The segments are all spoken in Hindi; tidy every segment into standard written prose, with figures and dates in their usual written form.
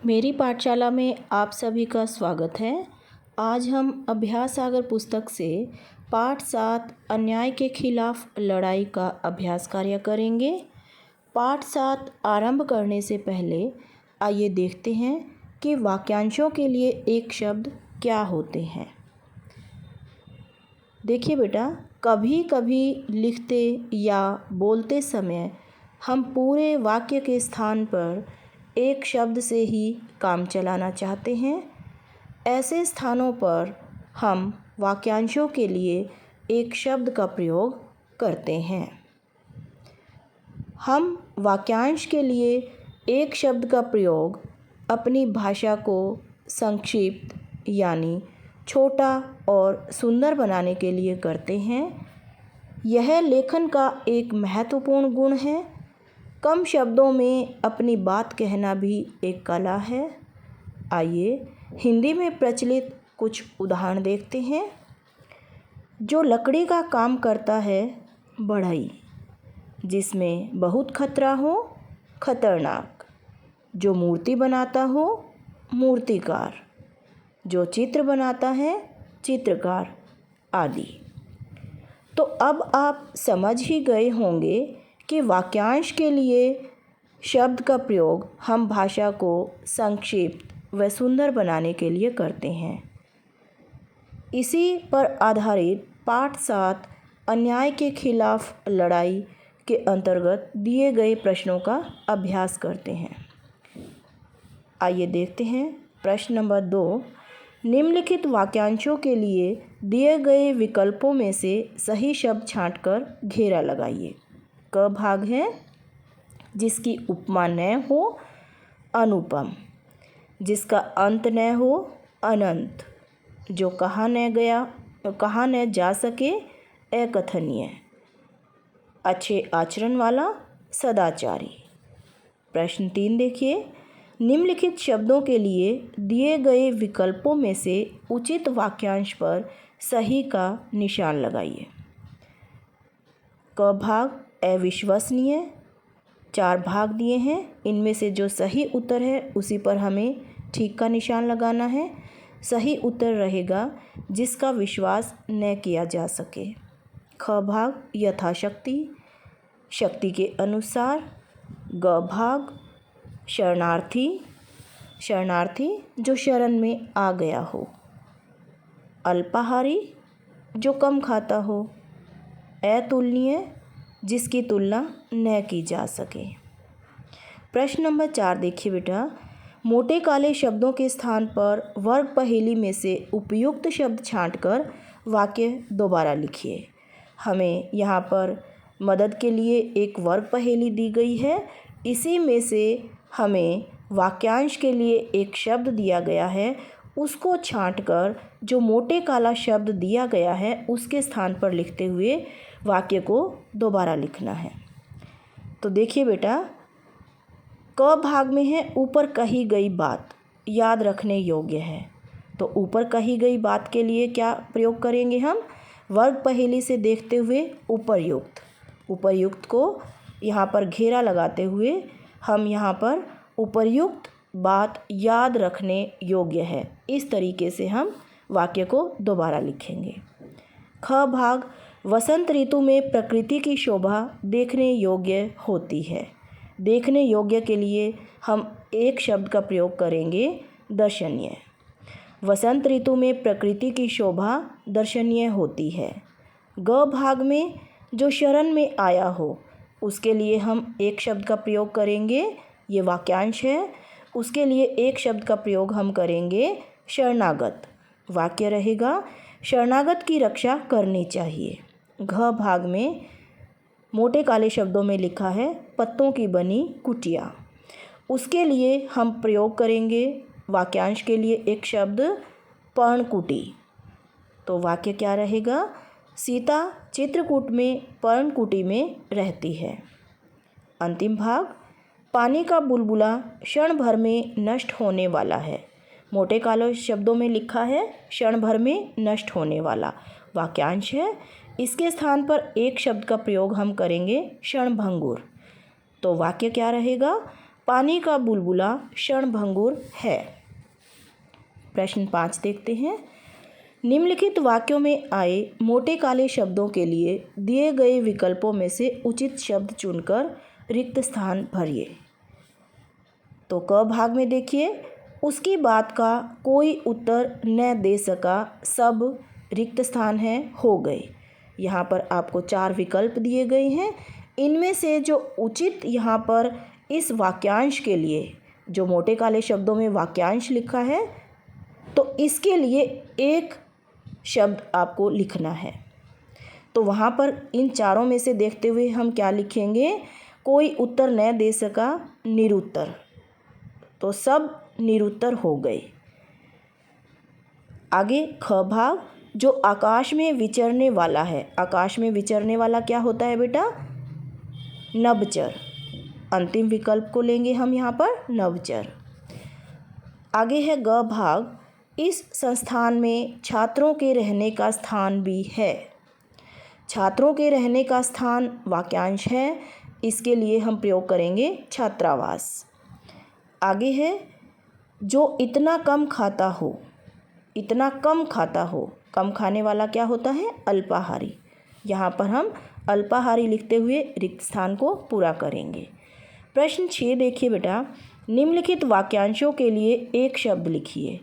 मेरी पाठशाला में आप सभी का स्वागत है। आज हम अभ्यास सागर पुस्तक से पाठ 7 अन्याय के खिलाफ लड़ाई का अभ्यास कार्य करेंगे। पाठ 7 आरंभ करने से पहले आइए देखते हैं कि वाक्यांशों के लिए एक शब्द क्या होते हैं। देखिए बेटा, कभी कभी लिखते या बोलते समय हम पूरे वाक्य के स्थान पर एक शब्द से ही काम चलाना चाहते हैं। ऐसे स्थानों पर हम वाक्यांशों के लिए एक शब्द का प्रयोग करते हैं। हम वाक्यांश के लिए एक शब्द का प्रयोग अपनी भाषा को संक्षिप्त यानी छोटा और सुंदर बनाने के लिए करते हैं। यह लेखन का एक महत्वपूर्ण गुण है। कम शब्दों में अपनी बात कहना भी एक कला है। आइए हिंदी में प्रचलित कुछ उदाहरण देखते हैं। जो लकड़ी का काम करता है बढ़ई, जिसमें बहुत खतरा हो खतरनाक। जो मूर्ति बनाता हो मूर्तिकार। जो चित्र बनाता है चित्रकार आदि। तो अब आप समझ ही गए होंगे कि वाक्यांश के लिए शब्द का प्रयोग हम भाषा को संक्षिप्त व सुंदर बनाने के लिए करते हैं। इसी पर आधारित पाठ 7 अन्याय के खिलाफ लड़ाई के अंतर्गत दिए गए प्रश्नों का अभ्यास करते हैं। आइए देखते हैं। प्रश्न नंबर 2, निम्नलिखित वाक्यांशों के लिए दिए गए विकल्पों में से सही शब्द छांटकर घेरा लगाइए। क भाग है जिसकी उपमा न हो अनुपम, जिसका अंत न हो अनंत, जो कहा न जा सके अकथनीय, अच्छे आचरण वाला सदाचारी। प्रश्न 3 देखिए, निम्नलिखित शब्दों के लिए दिए गए विकल्पों में से उचित वाक्यांश पर सही का निशान लगाइए। क भाग अविश्वसनीय। 4 भाग दिए हैं, इनमें से जो सही उत्तर है उसी पर हमें ठीक का निशान लगाना है। सही उत्तर रहेगा जिसका विश्वास न किया जा सके। ख भाग यथाशक्ति, शक्ति के अनुसार। ग भाग शरणार्थी, शरणार्थी जो शरण में आ गया हो। अल्पाहारी जो कम खाता हो। अतुलनीय जिसकी तुलना न की जा सके। प्रश्न नंबर 4 देखिए बेटा, मोटे काले शब्दों के स्थान पर वर्ग पहेली में से उपयुक्त शब्द छांटकर वाक्य दोबारा लिखिए। हमें यहाँ पर मदद के लिए एक वर्ग पहेली दी गई है। इसी में से हमें वाक्यांश के लिए एक शब्द दिया गया है, उसको छांटकर जो मोटे काला शब्द दिया गया है उसके स्थान पर लिखते हुए वाक्य को दोबारा लिखना है। तो देखिए बेटा, क भाग में है ऊपर कही गई बात याद रखने योग्य है। तो ऊपर कही गई बात के लिए क्या प्रयोग करेंगे हम? वर्ग पहेली से देखते हुए उपर्युक्त। उपर्युक्त को यहाँ पर घेरा लगाते हुए हम यहाँ पर उपर्युक्त बात याद रखने योग्य है, इस तरीके से हम वाक्य को दोबारा लिखेंगे। ख भाग वसंत ऋतु में प्रकृति की शोभा देखने योग्य होती है। देखने योग्य के लिए हम एक शब्द का प्रयोग करेंगे दर्शनीय। वसंत ऋतु में प्रकृति की शोभा दर्शनीय होती है। ग भाग में जो शरण में आया हो उसके लिए हम एक शब्द का प्रयोग करेंगे, ये वाक्यांश है। उसके लिए एक शब्द का प्रयोग हम करेंगे शरणागत। वाक्य रहेगा शरणागत की रक्षा करनी चाहिए। घ भाग में मोटे काले शब्दों में लिखा है पत्तों की बनी कुटिया। उसके लिए हम प्रयोग करेंगे वाक्यांश के लिए एक शब्द पर्णकुटी। तो वाक्य क्या रहेगा? सीता चित्रकूट में पर्णकुटी में रहती है। अंतिम भाग पानी का बुलबुला क्षण भर में नष्ट होने वाला है। मोटे काले शब्दों में लिखा है क्षण भर में नष्ट होने वाला। वाक्यांश है। इसके स्थान पर एक शब्द का प्रयोग हम करेंगे क्षणभंगुर। तो वाक्य क्या रहेगा? पानी का बुलबुला क्षणभंगुर है। प्रश्न 5 देखते हैं। निम्नलिखित वाक्यों में आए मोटे काले शब्दों के लिए दिए गए विकल्पों में से उचित शब्द चुनकर रिक्त स्थान भरिए। तो क भाग में देखिए, उसकी बात का कोई उत्तर न दे सका, सब रिक्त स्थान है, हो गए। यहाँ पर आपको 4 विकल्प दिए गए हैं। इनमें से जो उचित यहाँ पर इस वाक्यांश के लिए, जो मोटे काले शब्दों में वाक्यांश लिखा है, तो इसके लिए एक शब्द आपको लिखना है। तो वहाँ पर इन चारों में से देखते हुए हम क्या लिखेंगे? कोई उत्तर न दे सका, निरुत्तर। तो सब निरुत्तर हो गए। आगे ख भाग, जो आकाश में विचरने वाला है। आकाश में विचरने वाला क्या होता है बेटा? नभचर। अंतिम विकल्प को लेंगे हम यहाँ पर, नभचर। आगे है ग भाग, इस संस्थान में छात्रों के रहने का स्थान भी है। छात्रों के रहने का स्थान वाक्यांश है, इसके लिए हम प्रयोग करेंगे छात्रावास। आगे है जो इतना कम खाता हो। इतना कम खाता हो, कम खाने वाला क्या होता है? अल्पाहारी। यहाँ पर हम अल्पाहारी लिखते हुए रिक्त स्थान को पूरा करेंगे। प्रश्न 6 देखिए बेटा, निम्नलिखित वाक्यांशों के लिए एक शब्द लिखिए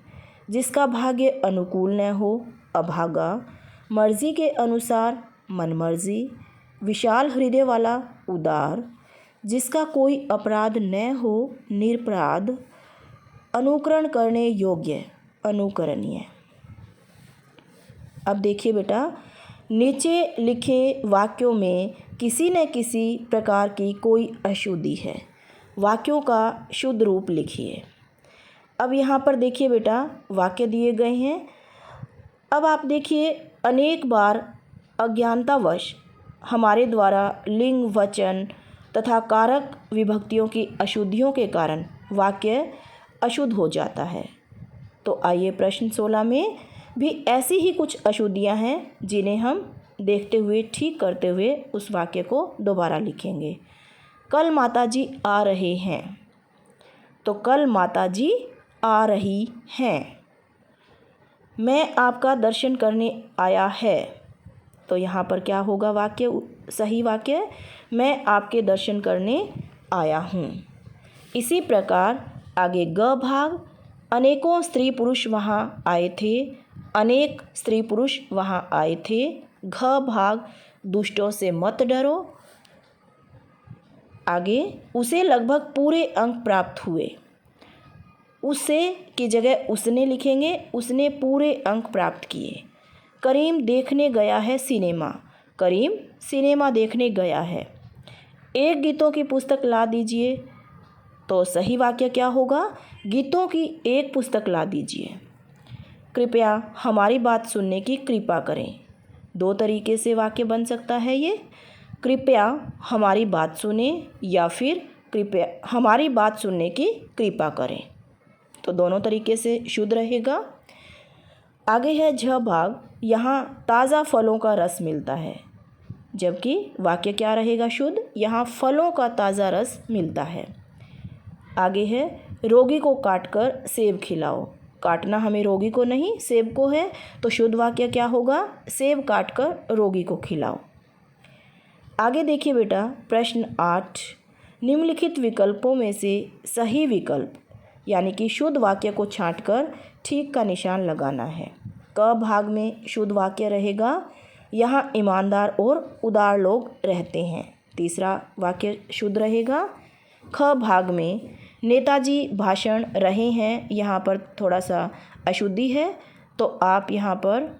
जिसका भाग्य अनुकूल न हो। अभागा, मर्जी के अनुसार, मनमर्जी, विशाल हृदय वाला, उदार, जिसका कोई अपराध न हो, निरपराध, अनुकरण करने योग्य, अनुकरणीय। अब देखिए बेटा, नीचे लिखे वाक्यों में किसी न किसी प्रकार की कोई अशुद्धि है। वाक्यों का शुद्ध रूप लिखिए। अब यहाँ पर देखिए बेटा, वाक्य दिए गए हैं। अब आप देखिए, अनेक बार अज्ञानतावश हमारे द्वारा लिंग, वचन तथा कारक विभक्तियों की अशुद्धियों के कारण वाक्य अशुद्ध हो जाता है। तो आइए प्रश्न 16 में भी ऐसी ही कुछ अशुद्धियां हैं जिन्हें हम देखते हुए, ठीक करते हुए उस वाक्य को दोबारा लिखेंगे। कल माताजी आ रहे हैं। तो कल माताजी आ रही हैं। मैं आपका दर्शन करने आया है। तो यहाँ पर क्या होगा वाक्य? सही वाक्य, मैं आपके दर्शन करने आया हूँ। इसी प्रकार आगे ग भाग, अनेकों स्त्री पुरुष वहाँ आए थे। अनेक स्त्री पुरुष वहाँ आए थे। घ भाग, दुष्टों से मत डरो। आगे उसे लगभग पूरे अंक प्राप्त हुए। उससे की जगह उसने लिखेंगे, उसने पूरे अंक प्राप्त किए। करीम देखने गया है सिनेमा। करीम सिनेमा देखने गया है। एक गीतों की पुस्तक ला दीजिए। तो सही वाक्य क्या होगा? गीतों की एक पुस्तक ला दीजिए। कृपया हमारी बात सुनने की कृपा करें। 2 तरीके से वाक्य बन सकता है ये। कृपया हमारी बात सुने या फिर कृपया हमारी बात सुनने की कृपा करें। तो दोनों तरीके से शुद्ध रहेगा। आगे है झ भाग, यहाँ ताज़ा फलों का रस मिलता है। जबकि वाक्य क्या रहेगा शुद्ध? यहाँ फलों का ताज़ा रस मिलता है। आगे है रोगी को काटकर सेब खिलाओ। काटना हमें रोगी को नहीं, सेब को है। तो शुद्ध वाक्य क्या होगा? सेब काटकर रोगी को खिलाओ। आगे देखिए बेटा, प्रश्न 8, निम्नलिखित विकल्पों में से सही विकल्प यानी कि शुद्ध वाक्य को छांटकर ठीक का निशान लगाना है। क भाग में शुद्ध वाक्य रहेगा, यहाँ ईमानदार और उदार लोग रहते हैं। तीसरा वाक्य शुद्ध रहेगा। ख भाग में नेताजी भाषण रहे हैं, यहाँ पर थोड़ा सा अशुद्धि है, तो आप यहाँ पर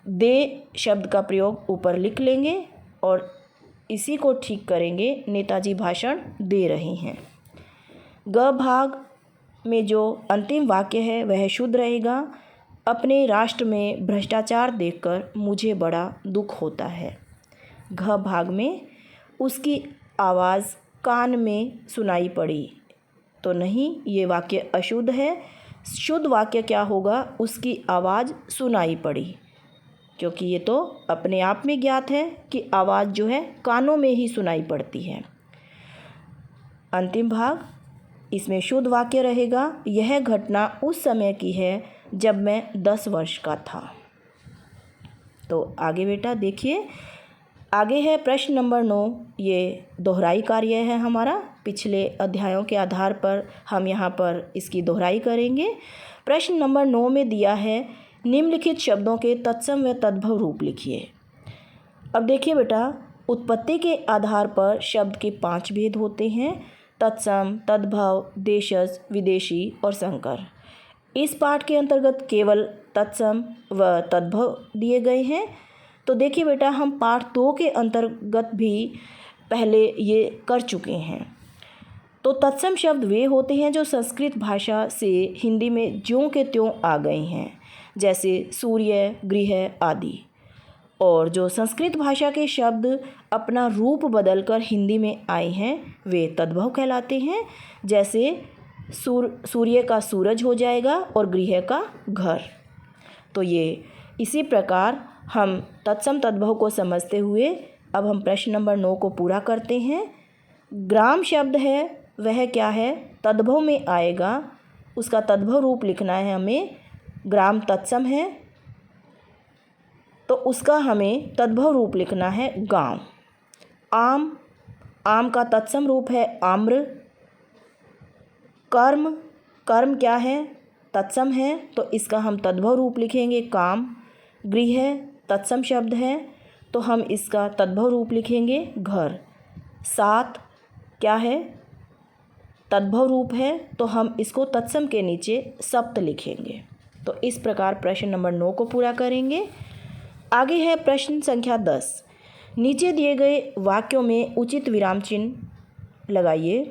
दे शब्द का प्रयोग ऊपर लिख लेंगे और इसी को ठीक करेंगे। नेताजी भाषण दे रहे हैं। ग भाग में जो अंतिम वाक्य है वह शुद्ध रहेगा। अपने राष्ट्र में भ्रष्टाचार देखकर मुझे बड़ा दुख होता है। घ भाग में उसकी आवाज़ कान में सुनाई पड़ी। तो नहीं, ये वाक्य अशुद्ध है। शुद्ध वाक्य क्या होगा? उसकी आवाज़ सुनाई पड़ी, क्योंकि ये तो अपने आप में ज्ञात है कि आवाज़ जो है कानों में ही सुनाई पड़ती है। अंतिम भाग, इसमें शुद्ध वाक्य रहेगा, यह घटना उस समय की है जब मैं 10 वर्ष का था। तो आगे बेटा देखिए, आगे है प्रश्न नंबर 9। ये दोहराई कार्य है हमारा, पिछले अध्यायों के आधार पर हम यहाँ पर इसकी दोहराई करेंगे। प्रश्न नंबर 9 में दिया है, निम्नलिखित शब्दों के तत्सम व तद्भव रूप लिखिए। अब देखिए बेटा, उत्पत्ति के आधार पर शब्द के 5 भेद होते हैं, तत्सम, तद्भव, देशज, विदेशी और संकर। इस पाठ के अंतर्गत केवल तत्सम व तद्भव दिए गए हैं। तो देखिए बेटा, हम पाठ 2 के अंतर्गत भी पहले ये कर चुके हैं। तो तत्सम शब्द वे होते हैं जो संस्कृत भाषा से हिंदी में ज्यों के त्यों आ गए हैं, जैसे सूर्य, गृह आदि। और जो संस्कृत भाषा के शब्द अपना रूप बदलकर हिंदी में आए हैं वे तद्भव कहलाते हैं, जैसे सूर्य का सूरज हो जाएगा और गृह का घर। तो ये इसी प्रकार हम तत्सम तद्भव को समझते हुए अब हम प्रश्न नंबर 9 को पूरा करते हैं। ग्राम शब्द है वह क्या है, तद्भव में आएगा, उसका तद्भव रूप लिखना है हमें। ग्राम तत्सम है तो उसका हमें तद्भव रूप लिखना है गांव। आम, आम का तत्सम रूप है आम्र। कर्म, कर्म क्या है, तत्सम है तो इसका हम तद्भव रूप लिखेंगे काम। गृह तत्सम शब्द है तो हम इसका तद्भव रूप लिखेंगे घर। सात क्या है, तद्भव रूप है तो हम इसको तत्सम के नीचे सप्त लिखेंगे। तो इस प्रकार प्रश्न नंबर 9 को पूरा करेंगे। आगे है प्रश्न संख्या 10। नीचे दिए गए वाक्यों में उचित विराम चिन्ह लगाइए।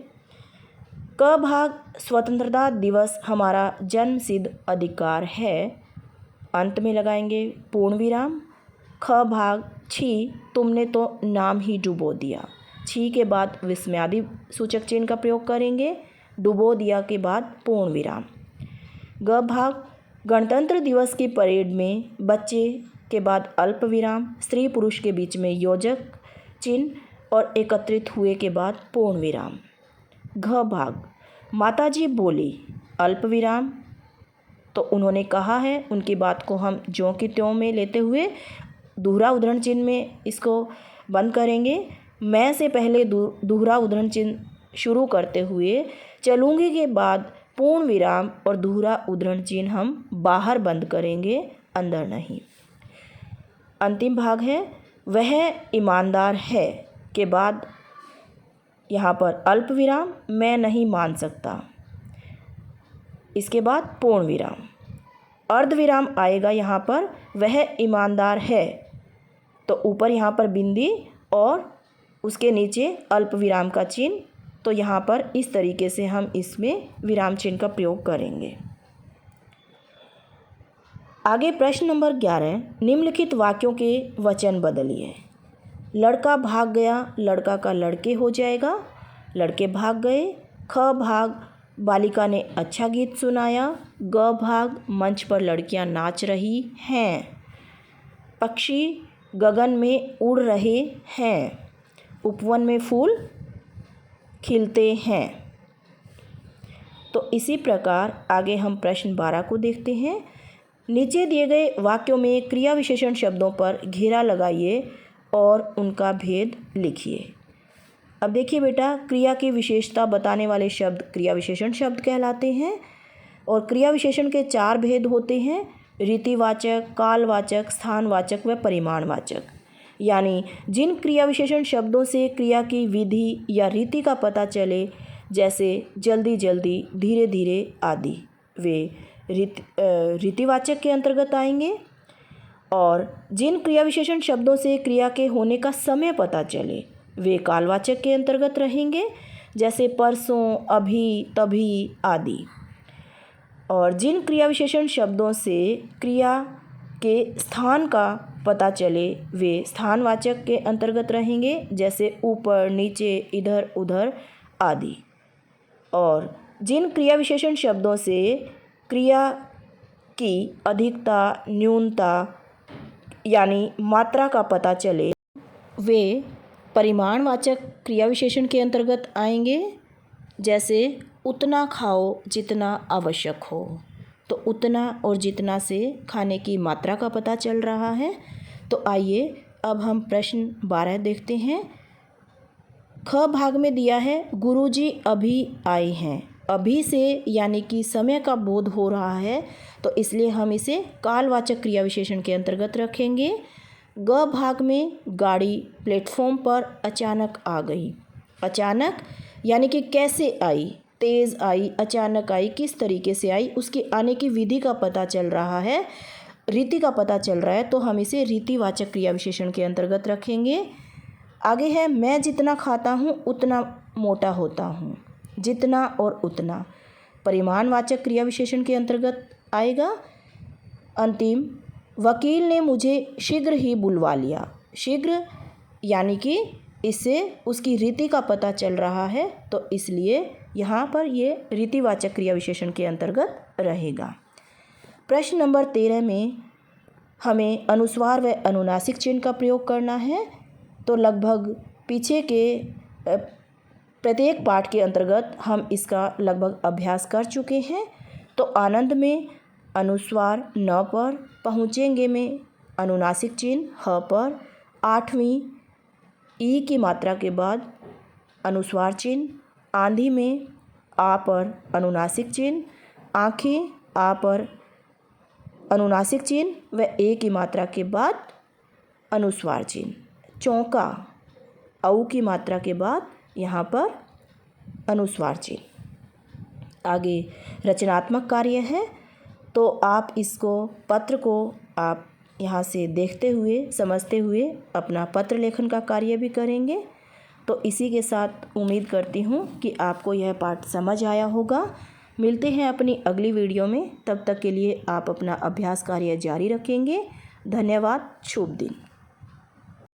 क भाग, स्वतंत्रता दिवस हमारा जन्मसिद्ध अधिकार है, अंत में लगाएंगे पूर्ण विराम। ख भाग, छी तुमने तो नाम ही डुबो दिया, छी के बाद विस्मयादि सूचक चिन्ह का प्रयोग करेंगे, डुबो दिया के बाद पूर्ण विराम। ग भाग, गणतंत्र दिवस की परेड में बच्चे के बाद अल्प विराम, स्त्री पुरुष के बीच में योजक चिन्ह और एकत्रित हुए के बाद पूर्ण विराम। घ भाग, माताजी बोली, अल्प विराम, तो उन्होंने कहा है, उनकी बात को हम ज्यों की त्यों में लेते हुए दोहरा उद्धरण चिन्ह में इसको बंद करेंगे। मैं से पहले दोहरा उद्धरण चिन्ह शुरू करते हुए चलूँगी के बाद पूर्ण विराम और दोहरा उद्धरण चिन्ह हम बाहर बंद करेंगे, अंदर नहीं। अंतिम भाग है, वह ईमानदार है के बाद यहाँ पर अल्प विराम, मैं नहीं मान सकता, इसके बाद पूर्ण विराम। अर्ध विराम आएगा यहाँ पर, वह ईमानदार है तो ऊपर यहाँ पर बिंदी और उसके नीचे अल्प विराम का चिन्ह। तो यहाँ पर इस तरीके से हम इसमें विराम चिन्ह का प्रयोग करेंगे। आगे प्रश्न नंबर 11। निम्नलिखित वाक्यों के वचन बदलिए। लड़का भाग गया, लड़का का लड़के हो जाएगा, लड़के भाग गए। ख भाग, बालिका ने अच्छा गीत सुनाया। ग भाग, मंच पर लड़कियां नाच रही हैं। पक्षी गगन में उड़ रहे हैं, उपवन में फूल खिलते हैं। तो इसी प्रकार आगे हम प्रश्न 12 को देखते हैं। नीचे दिए गए वाक्यों में क्रिया विशेषण शब्दों पर घेरा लगाइए और उनका भेद लिखिए। अब देखिए बेटा, क्रिया की विशेषता बताने वाले शब्द क्रिया विशेषण शब्द कहलाते हैं और क्रिया विशेषण के 4 भेद होते हैं, रीतिवाचक, कालवाचक, स्थानवाचक व परिमाणवाचक। यानी जिन क्रिया विशेषण शब्दों से क्रिया की विधि या रीति का पता चले, जैसे जल्दी जल्दी, धीरे धीरे आदि, वे रीतिवाचक के अंतर्गत आएंगे। और जिन क्रिया विशेषण शब्दों से क्रिया के होने का समय पता चले, वे कालवाचक के अंतर्गत रहेंगे, जैसे परसों, अभी, तभी आदि। और जिन क्रिया विशेषण शब्दों से क्रिया के स्थान का पता चले, वे स्थानवाचक के अंतर्गत रहेंगे, जैसे ऊपर, नीचे, इधर, उधर आदि। और जिन क्रिया विशेषण शब्दों से क्रिया की अधिकता, न्यूनता यानी मात्रा का पता चले, वे परिमाणवाचक क्रिया विशेषण के अंतर्गत आएंगे, जैसे उतना खाओ जितना आवश्यक हो। तो उतना और जितना से खाने की मात्रा का पता चल रहा है। तो आइए अब हम प्रश्न 12 देखते हैं। ख भाग में दिया है गुरुजी अभी आए हैं। अभी से यानी कि समय का बोध हो रहा है, तो इसलिए हम इसे कालवाचक क्रिया विशेषण के अंतर्गत रखेंगे। ग भाग में गाड़ी प्लेटफॉर्म पर अचानक आ गई। अचानक यानी कि कैसे आई, तेज़ आई, अचानक आई, किस तरीके से आई, उसके आने की विधि का पता चल रहा है, रीति का पता चल रहा है, तो हम इसे रीतिवाचक क्रिया विशेषण के अंतर्गत रखेंगे। आगे है मैं जितना खाता हूँ उतना मोटा होता हूँ। जितना और उतना परिमाणवाचक क्रिया विशेषण के अंतर्गत आएगा। अंतिम वकील ने मुझे शीघ्र ही बुलवा लिया। शीघ्र यानी कि इससे उसकी रीति का पता चल रहा है, तो इसलिए यहाँ पर ये रीतिवाचक क्रिया विशेषण के अंतर्गत रहेगा। प्रश्न नंबर 13 में हमें अनुस्वार व अनुनासिक चिन्ह का प्रयोग करना है। तो लगभग पीछे के प्रत्येक पाठ के अंतर्गत हम इसका लगभग अभ्यास कर चुके हैं। तो आनंद में अनुस्वार न पर, पहुँचेंगे में अनुनासिक चिन्ह ह पर, 8वीं ई की मात्रा के बाद अनुस्वार चिन्ह, आंधी में आ पर अनुनासिक चिन्ह, आँखें आ पर अनुनासिक चिन्ह व ए की मात्रा के बाद अनुस्वार चिन्ह, चौका औ की मात्रा के बाद यहाँ पर अनुस्वार चिन्ह। आगे रचनात्मक कार्य है, तो आप इसको पत्र को आप यहाँ से देखते हुए समझते हुए अपना पत्र लेखन का कार्य भी करेंगे। तो इसी के साथ उम्मीद करती हूँ कि आपको यह पाठ समझ आया होगा। मिलते हैं अपनी अगली वीडियो में, तब तक के लिए आप अपना अभ्यास कार्य जारी रखेंगे। धन्यवाद। शुभ दिन।